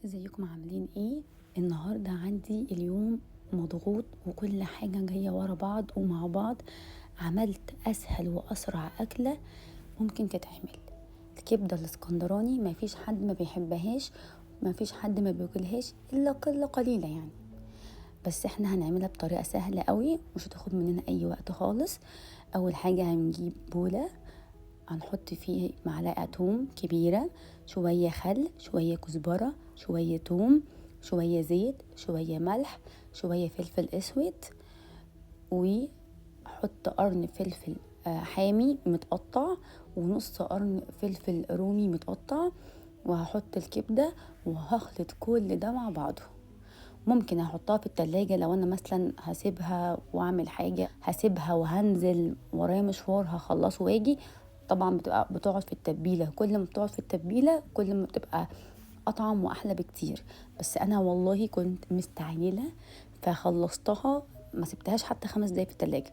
ازيكم عاملين ايه؟ النهارده عندي اليوم مضغوط وكل حاجه جايه ورا بعض ومع بعض. عملت اسهل واسرع اكله ممكن تتعمل، الكبده الاسكندراني. ما فيش حد ما بيحبهاش، ما فيش حد ما بياكلهاش الا قله قليله يعني. بس احنا هنعملها بطريقه سهله قوي، مش هتاخد مننا اي وقت خالص. اول حاجه هنجيب بوله، هنحط فيه معلقة توم كبيرة، شوية خل، شوية كزبرة، شوية توم، شوية زيت، شوية ملح، شوية فلفل اسود، وحط قرن فلفل حامي متقطع، ونص قرن فلفل رومي متقطع، وهحط الكبدة وهخلط كل ده مع بعضه. ممكن احطها في التلاجة لو انا مثلا هسيبها واعمل حاجة، هسيبها وهنزل ورايا مشوار هخلصه واجي. طبعا بتقعد في التتبيلة، كل ما بتقعد في التتبيلة كل ما بتبقى اطعم واحلى بكتير. بس انا والله كنت مستعجلة فخلصتها، ما سبتهاش حتى 5 دقايق في التلاجة.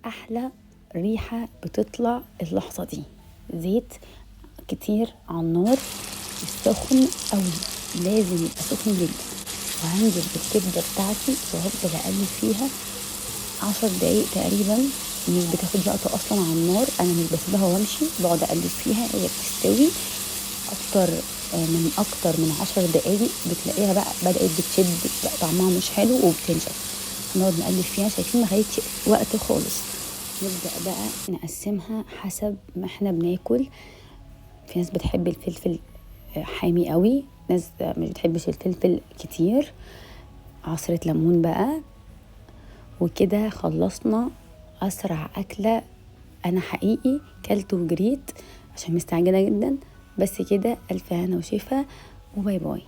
احلى ريحة بتطلع اللحظة دي، زيت كتير على النار، السخن قوي، لازم يبقى سخن جدا. وهنزل بالكبدة بتاعتي وهفضل اقلب فيها 10 دقايق تقريبا، مش بتاخد وقت اصلا على النار. انا مش بسيبها وامشي، بقعد اقلب فيها هي بتستوي اكتر. من 10 دقايق بتلاقيها بقى بدأت بتشد، بقى طعمها مش حلو وبتنشف. نقعد نقلب فيها، شايفين ما خدتش وقت خالص. نبدأ بقى نقسمها حسب ما احنا بناكل. في ناس بتحب الفلفل حامي قوي، ناس مش بتحبش الفلفل كتير. عصرة ليمون بقى. وكده خلصنا اسرع اكلة. انا حقيقي كلت وجريت عشان مستعجلة جدا. بس كده الف هنا وشفا، وباي باي.